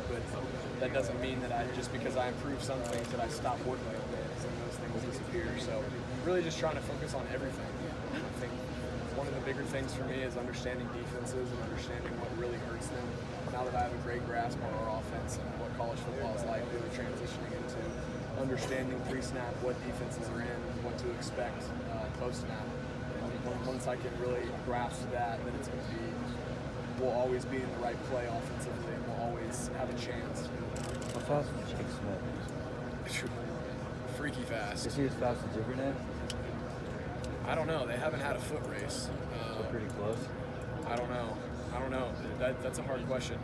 great, but that doesn't mean that just because I improve some things that I stop working on things and those things disappear. So really just trying to focus on everything. I think one of the bigger things for me is understanding defenses and understanding what really hurts them. Now that I have a great grasp on our offense and what college football is like, really transitioning into understanding pre-snap what defenses are in and what to expect post-snap. And once I can really grasp that, then it's going to be, we'll always be in the right play offensively and we'll always have a chance. How fast is Jake Smith? Freaky fast. Is he as fast as Jiggernet? I don't know. They haven't had a foot race. So pretty close. I don't know. That's a hard question.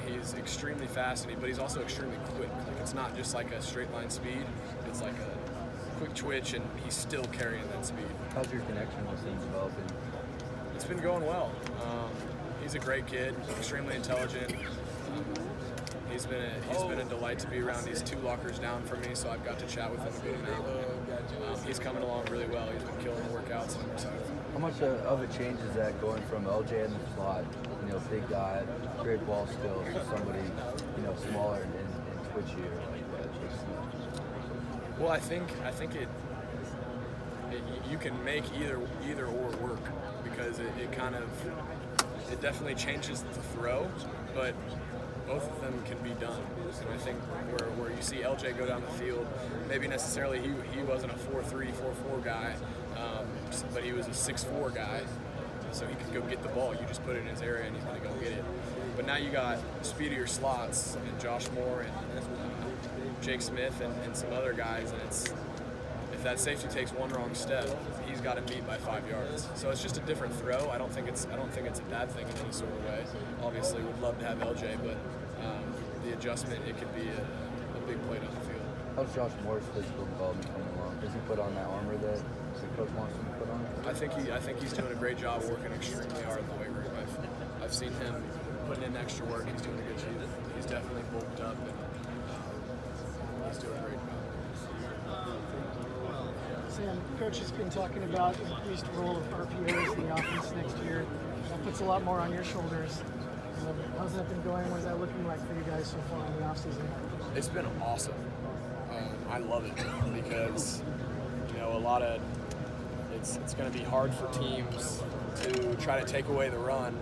He's extremely fast, but he's also extremely quick. Like, it's not just like a straight line speed. It's like a quick twitch, and he's still carrying that speed. How's your connection with him developing? It's been going well. He's a great kid, extremely intelligent. He's been a delight to be around. He's 2 lockers down from me, so I've got to chat with him a good amount. He's coming along really well. He's been killing the workouts, and I'm excited. How much of a change is that going from LJ in the slot, big guy, great ball skills, to somebody, smaller and twitchier like that? Well, I think you can make either or work because it definitely changes the throw, but both of them can be done. And I think where you see LJ go down the field, maybe necessarily he wasn't a 4-3, 4-4 guy, but he was a 6'4 guy, so he could go get the ball. You just put it in his area and he's going to go get it. But now you got speedier slots and Josh Moore and Jake Smith and some other guys, and if that safety takes one wrong step, he's got him beat by 5 yards. So it's just a different throw. I don't think it's a bad thing in any sort of way. Obviously, we'd love to have LJ, but the adjustment, it could be a big play down the field. How's Josh Moore's physical development coming along? Does he put on that armor that the coach wants him to put on? I think he's doing a great job working extremely hard in the weight room. I've seen him putting in extra work. He's doing a good job. He's definitely bulked up and he's doing a great job. Sam, Coach has been talking about the increased role of RPOs in the offense next year. That puts a lot more on your shoulders. How's that been going? What is that looking like for you guys so far in the offseason? It's been awesome. I love it because it's going to be hard for teams to try to take away the run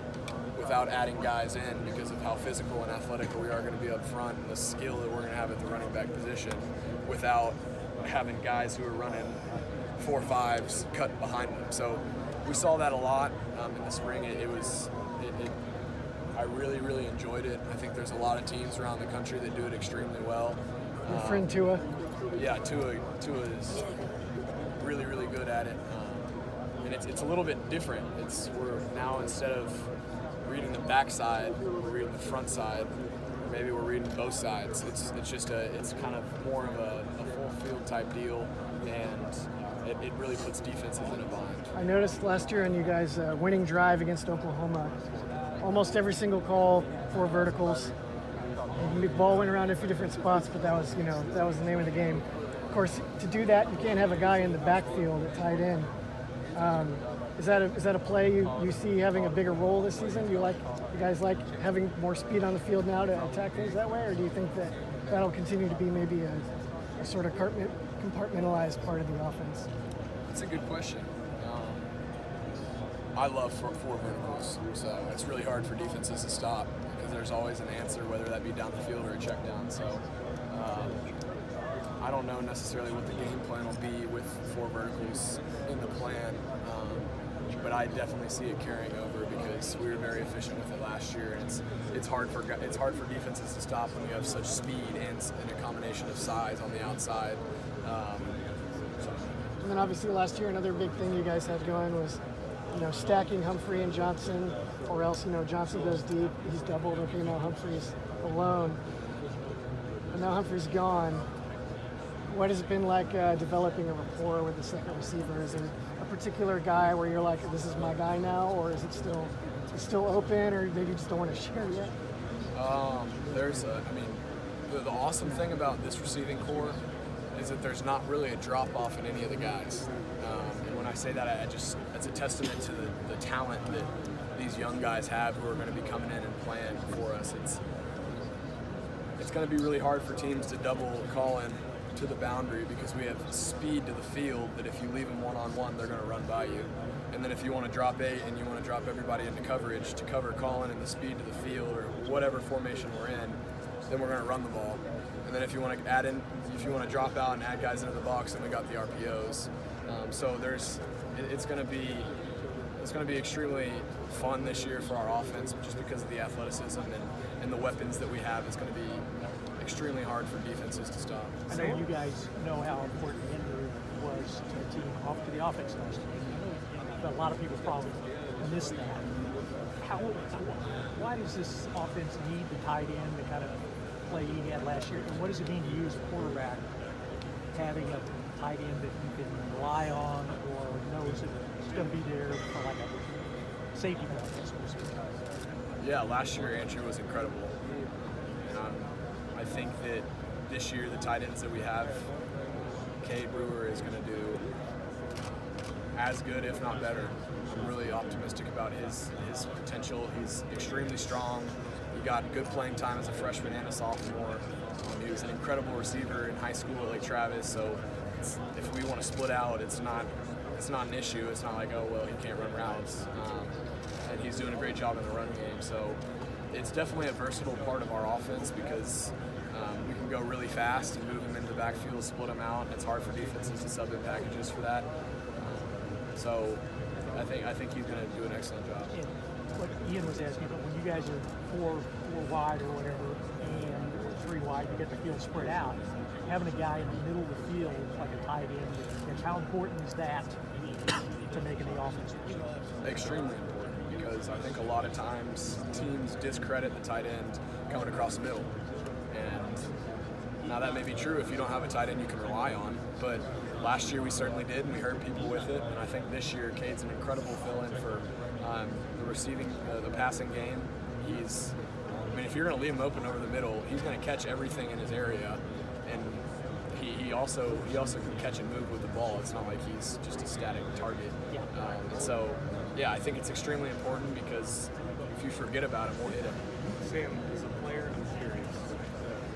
without adding guys in because of how physical and athletic we are going to be up front and the skill that we're going to have at the running back position without having guys who are running 4.5s cut behind them. So we saw that a lot in the spring. I really, really enjoyed it. I think there's a lot of teams around the country that do it extremely well. Your friend Tua? Yeah, Tua is really, really good at it. And it's a little bit different. We're now, instead of reading the backside, we're reading the front side. Maybe we're reading both sides. It's kind of more of a full field type deal, and it really puts defenses in a bind. I noticed last year on you guys' winning drive against Oklahoma, almost every single call, 4 verticals. The ball went around a few different spots, but that was the name of the game. Of course, to do that, you can't have a guy in the backfield at tight end. Is that a play you see having a bigger role this season? Do you guys like having more speed on the field now to attack things that way, or do you think that that'll continue to be maybe a sort of compartmentalized part of the offense? That's a good question. I love 4 verticals, so it's really hard for defenses to stop because there's always an answer, whether that be down the field or a check down. So I don't know necessarily what the game plan will be with 4 verticals in the plan, but I definitely see it carrying over because we were very efficient with it last year, and it's hard for defenses to stop when you have such speed and a combination of size on the outside. And then obviously last year another big thing you guys had going was stacking Humphrey and Johnson, or else Johnson goes deep, he's doubled. Okay, now Humphrey's alone, and now Humphrey's gone. What has it been like developing a rapport with the second receiver? Is there a particular guy where you're like, this is my guy now, or is it still open, or maybe you just don't want to share yet? The awesome thing about this receiving core is that there's not really a drop off in any of the guys. And when I say that, it's a testament to the talent these young guys have who are going to be coming in and playing for us. It's going to be really hard for teams to double Collin to the boundary because we have speed to the field that if you leave them one-on-one, they're going to run by you. And then if you want to drop 8 and you want to drop everybody into coverage to cover Collin and the speed to the field or whatever formation we're in, then we're going to run the ball. And then if you want to add in, if you want to drop out and add guys into the box, then we got the RPOs. So it's going to be extremely fun this year for our offense, just because of the athleticism and the weapons that we have. It's going to be extremely hard for defenses to stop. I know you guys know how important Henry was to the team, to the offense last year. But a lot of people probably missed that. Why does this offense need the tight end to kind of play he had last year? And what does it mean to you as a quarterback, having a tight end that you can rely on or knows that it's going to be there for like a safety net, so to speak? Yeah, last year Andrew was incredible. And I think that this year the tight ends that we have, Cade Brewer is going to do as good, if not better. I'm really optimistic about his potential. He's extremely strong. He got good playing time as a freshman and a sophomore. He was an incredible receiver in high school at Lake Travis. So if we want to split out, it's not an issue. It's not like, oh well, he can't run routes. And he's doing a great job in the run game. So it's definitely a versatile part of our offense because we can go really fast and move him into the backfield, split him out. It's hard for defenses to sub in packages for that. So I think he's going to do an excellent job. And what Ian was asking, but when you guys are four wide or whatever, and 3 wide, you get the field spread out. Having a guy in the middle of the field like a tight end, and how important is that to making the offense? Extremely important because I think a lot of times teams discredit the tight end coming across the middle. And now that may be true if you don't have a tight end you can rely on, but last year we certainly did, and we hurt people with it. And I think this year Cade's an incredible fill-in for the receiving, the passing game. If you're going to leave him open over the middle, he's going to catch everything in his area, and he also can catch and move with the ball. It's not like he's just a static target. Yeah. And so, yeah, I think it's extremely important because if you forget about him, we'll hit him. Sam, as a player, I'm curious.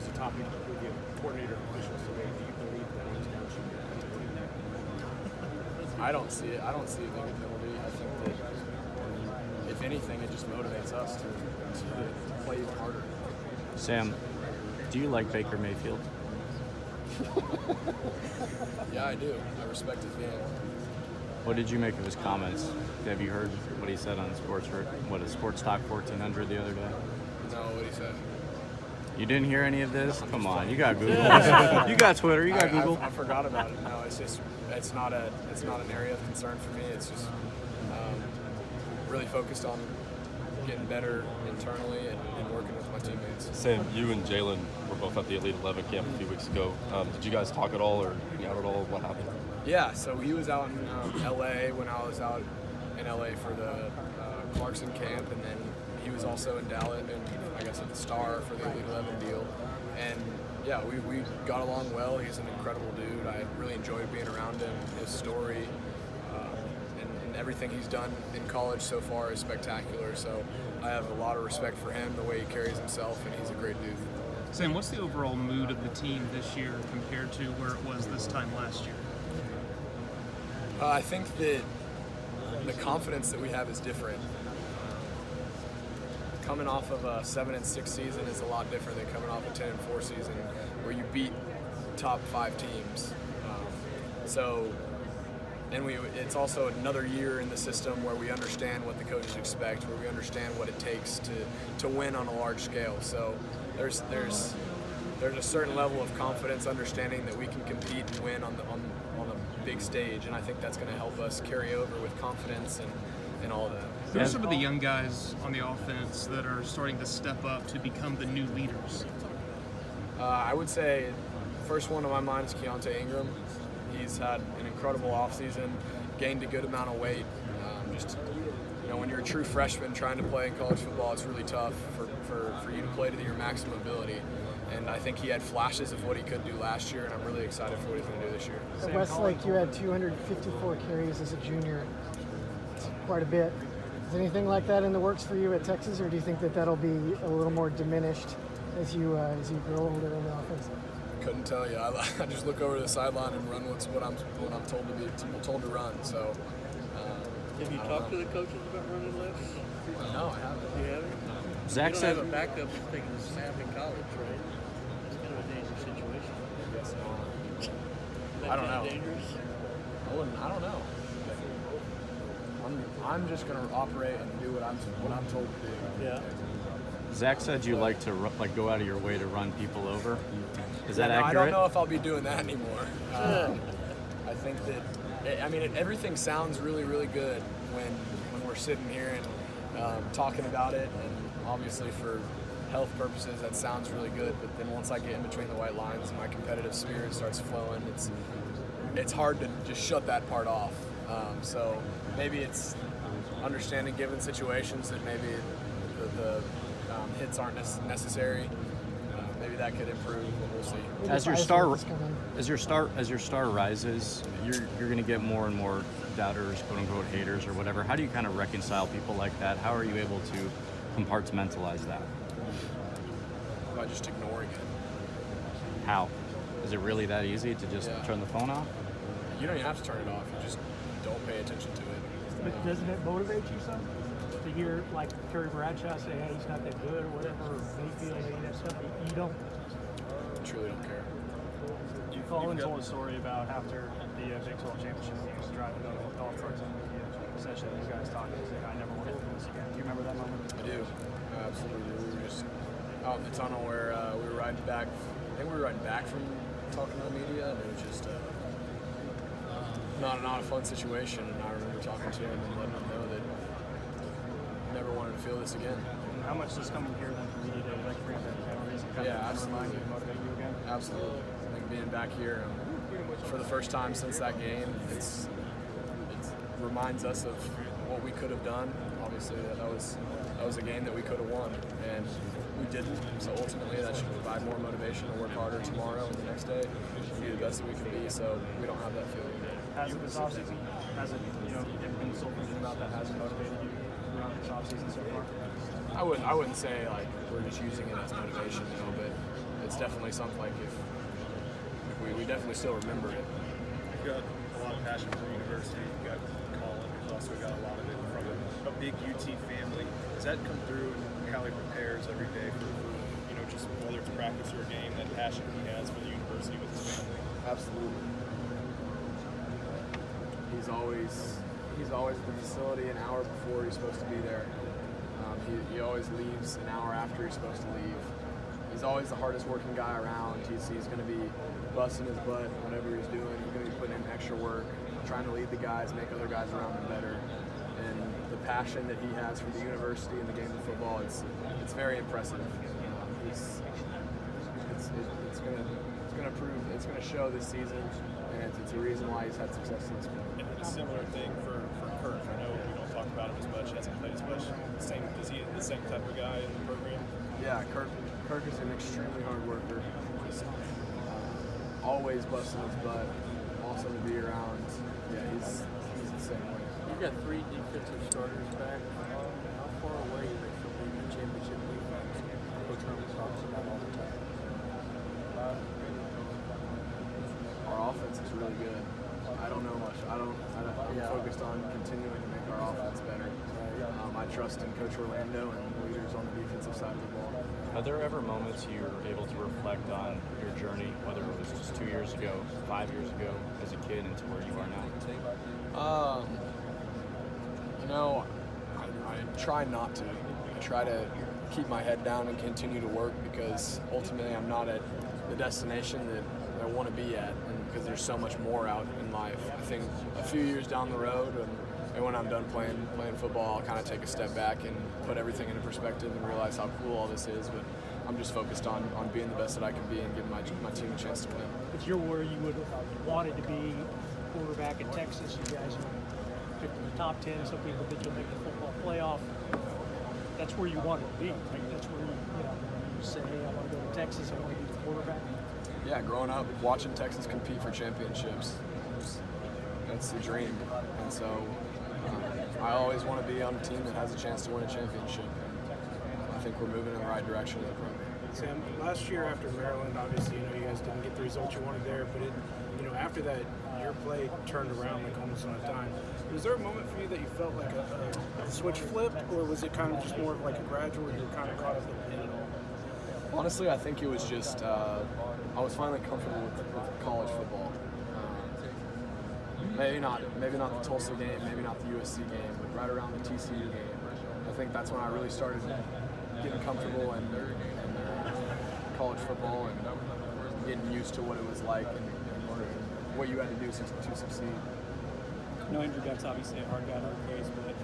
As a topic with the coordinator and officials today, do you believe that I don't see it. I don't see it being a penalty. I think that if anything, it just motivates us to play even harder. Sam, do you like Baker Mayfield? Yeah, I do. I respect his game. What did you make of his comments? Have you heard what he said on Sports Talk 1400 the other day? No, what he said. You didn't hear any of this? Come on, you got Google. You got Twitter. You got Google. I forgot about it. No, it's not an area of concern for me. It's just really focused on getting better internally and working with my teammates. Sam, you and Jalen were both at the Elite 11 camp a few weeks ago. Did you guys talk at all or hang out at all? What happened? Yeah, so he was out in LA when I was out in LA for the Clarkson camp, and then he was also in Dallas, and I guess at the Star for the Elite 11 deal. And yeah, we got along well. He's an incredible dude. I really enjoyed being around him. His story and everything he's done in college so far is spectacular. So I have a lot of respect for him, the way he carries himself, and he's a great dude. Sam, what's the overall mood of the team this year compared to where it was this time last year? I think that the confidence that we have is different. Coming off of a 7-6 season is a lot different than coming off a 10-4 season where you beat top 5 teams. It's also another year in the system where we understand what the coaches expect, where we understand what it takes to win on a large scale. So there's a certain level of confidence, understanding that we can compete and win on a big stage, and I think that's going to help us carry over with confidence and all of that. Who are some of the young guys on the offense that are starting to step up to become the new leaders? I would say first one on my mind is Keontae Ingram. He's had an incredible offseason, gained a good amount of weight. When you're a true freshman trying to play in college football, it's really tough for you to play to your maximum ability. And I think he had flashes of what he could do last year, and I'm really excited for what he's going to do this year. At Westlake, you had 254 carries as a junior. It's quite a bit. Is anything like that in the works for you at Texas, or do you think that that'll be a little more diminished as you grow older in the offense? Couldn't tell you. I just look over the sideline and run what I'm told to run. So. Have you talked to the coaches about running less? No, I haven't. You haven't? Zach you don't said. have a backup who's taking a snap in college, right? It's kind of a dangerous situation. Yes, That I don't kind of know. dangerous? I don't know. I'm just gonna operate and do what I'm told to do. Yeah. Zach said you like to go out of your way to run people over. Is that No, accurate? I don't know if I'll be doing that anymore. I think that. Everything sounds really, really good when we're sitting here and talking about it, and obviously for health purposes that sounds really good. But then once I get in between the white lines and my competitive spirit starts flowing, it's hard to just shut that part off. So maybe it's understanding given situations that maybe the hits aren't necessary. Maybe that could improve, but we'll see. As your star rises, you're going to get more and more doubters, quote unquote haters or whatever. How do you kind of reconcile people like that? How are you able to compartmentalize that? By just ignoring it. How? Is it really that easy to just turn the phone off? You don't even have to turn it off. You just don't pay attention to it. But doesn't it motivate you some to hear like Terry Bradshaw say, "Hey, he's not that good" or whatever, or Mayfield, any of that stuff? You don't. I truly don't care. Collin told a story about after the Big 12 championship, he was driving on the golf carts and essentially these guys talking. He's like, "I never want to do this again." Do you remember that moment? I do. Absolutely. We were just out in the tunnel where we were riding back. I think we were riding back from talking to the media, and it was just not a fun situation. And I remember talking to him and letting him know that I never wanted to feel this again. How much does coming here then for media day like bring up memories and kind of remind you and motivate you again? Absolutely. I think being back here for the first time since that game, it reminds us of what we could have done. Obviously, that was a game that we could have won, and we didn't. So ultimately, that should provide more motivation to work harder tomorrow and the next day, and be the best that we can be. So we don't have that feeling. Has it this offseason? Has it, been so thinking about that? Has it motivated you throughout this offseason so far? I wouldn't say like we're just using it as motivation, but it's definitely something like if we definitely still remember it. You've got a lot of passion for the university. You've got Collin, who's also got a lot of it from a big UT family. Does that come through in how he prepares every day for just whether it's practice or a game, that passion he has for the university with his family? Absolutely. He's always at the facility an hour before he's supposed to be there. He always leaves an hour after he's supposed to leave. He's always the hardest working guy around. He's going to be busting his butt, whatever he's doing. He's going to be putting in extra work, trying to lead the guys, make other guys around him better. And the passion that he has for the university and the game of football, it's very impressive. It's going to show this season, and it's a reason why he's had success in this sport. And a similar thing for Kirk. I know we don't talk about him as much. He hasn't played as much. Is he the same type of guy in the program? Yeah, Kirk is an extremely hard worker. Always busting his butt. Awesome to be around. Yeah, he's the same way. You've got 3 defensive starters back. How far away are they from being the championship defense? Coach Herman talks about all the time. Our offense is really good. I don't know much. I'm focused on continuing to make our offense better. I trust in Coach Orlando and the leaders on the defensive side of the ball. Are there ever moments you're able to reflect on your journey, whether it was just 2 years ago, 5 years ago, as a kid, into where you are now? I try not to. I try to keep my head down and continue to work, because ultimately I'm not at the destination that I want to be at, and because there's so much more out in life. I think a few years down the road, and when I'm done playing football, I'll kind of take a step back and put everything into perspective and realize how cool all this is. But I'm just focused on being the best that I can be and giving my team a chance to win. But you're where you would have wanted to be, quarterback in Texas. You guys picked in the top 10. Some people think you'll make the football playoff. That's where you want to be, right? That's where you say, hey, I want to go to Texas. I want to be the quarterback. Yeah, growing up, watching Texas compete for championships, that's the dream. And so I always want to be on a team that has a chance to win a championship. I think we're moving in the right direction with the program. Sam, last year after Maryland, obviously, you guys didn't get the results you wanted there, but after that, your play turned around like almost on a dime. Was there a moment for you that you felt like a switch flip, or was it kind of just more of like a gradual, you were kind of caught up in it all? Honestly, I think it was just I was finally comfortable with college football. Maybe not the Tulsa game, maybe not the USC game, but right around the TCU game. I think that's when I really started getting comfortable in college football and getting used to what it was like and what you had to do to succeed. Andrew Beck's obviously a hard guy to replace, but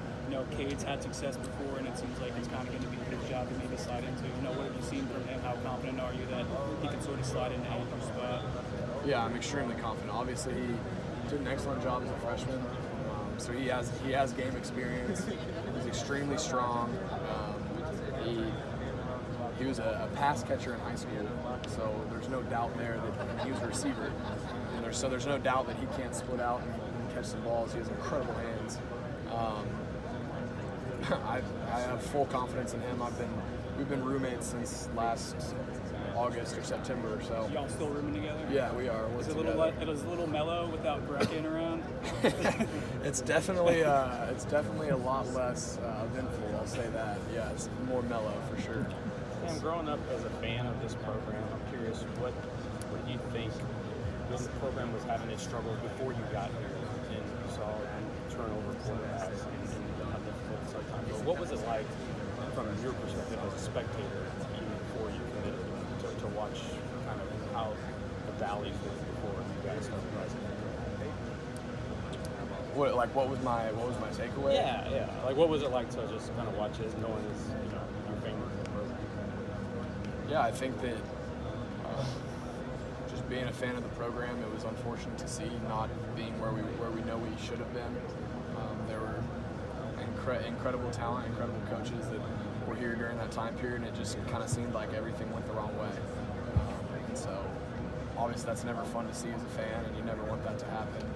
Cade's had success before, and it seems like it's kind of going to be his job to maybe slide into. What have you seen from him? How confident are you that he can sort of slide into Andrew's spot? Yeah, I'm extremely confident. Obviously, he did an excellent job as a freshman, so he has game experience. He's extremely strong. He was a pass catcher in high school, so there's no doubt there that he was a receiver. And there's no doubt that he can't split out and catch some balls. He has incredible hands. I have full confidence in him. We've been roommates since last August or September. So y'all still rooming together? Yeah, we are. It was a little mellow without Brecken around. It's definitely a lot less eventful. I'll say that. Yeah, it's more mellow for sure. Sam, growing up as a fan of this program, I'm curious what you think this program was having its struggles before you got here, and you saw turnover quarterbacks and how difficult sometimes. But what was it like from your perspective as a spectator, even before you committed to watch kind of how the Valley was before you guys started rising? What was my takeaway? Yeah. Like, what was it like to just kind of watch it, knowing it's your family? Yeah, I think that just being a fan of the program, it was unfortunate to see not being where we know we should have been. There were incredible talent, incredible coaches that were here during that time period, and it just kind of seemed like everything went the wrong way. And so, obviously, that's never fun to see as a fan, and you never want that to happen.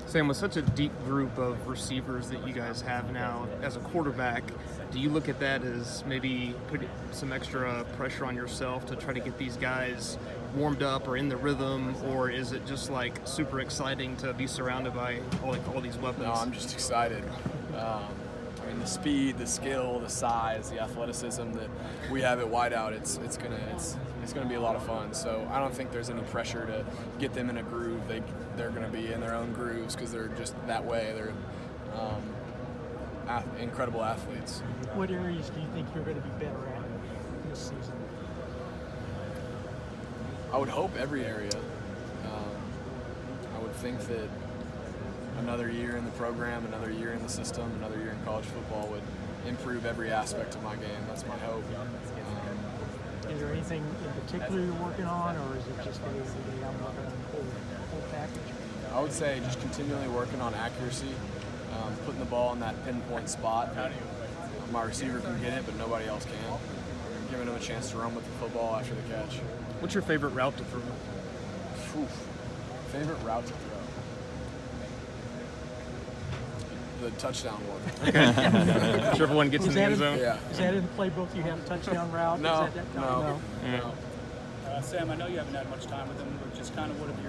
Sam, with such a deep group of receivers that you guys have now, as a quarterback, do you look at that as maybe putting some extra pressure on yourself to try to get these guys warmed up or in the rhythm, or is it just like super exciting to be surrounded by all these weapons? No, I'm just excited. The speed, the skill, the size, the athleticism that we have at wideout, it's gonna be a lot of fun. So I don't think there's any pressure to get them in a groove. They're gonna be in their own grooves because they're just that way. They're incredible athletes. What areas do you think you're going to be better at this season? I would hope every area. I would think that another year in the program, another year in the system, another year in college football would improve every aspect of my game. That's my hope. Is there anything in particular you're working on, or is it just I'm working on the whole package? I would say just continually working on accuracy, putting the ball in that pinpoint spot. My receiver can get it, but nobody else can. Giving him a chance to run with the football after the catch. What's your favorite route to throw? Favorite route to throw? The touchdown one. Okay. Whichever one gets in the end zone. Yeah. Is that in the playbook? You have a touchdown route? No. No. Sam, I know you haven't had much time with him, but just kind of what have your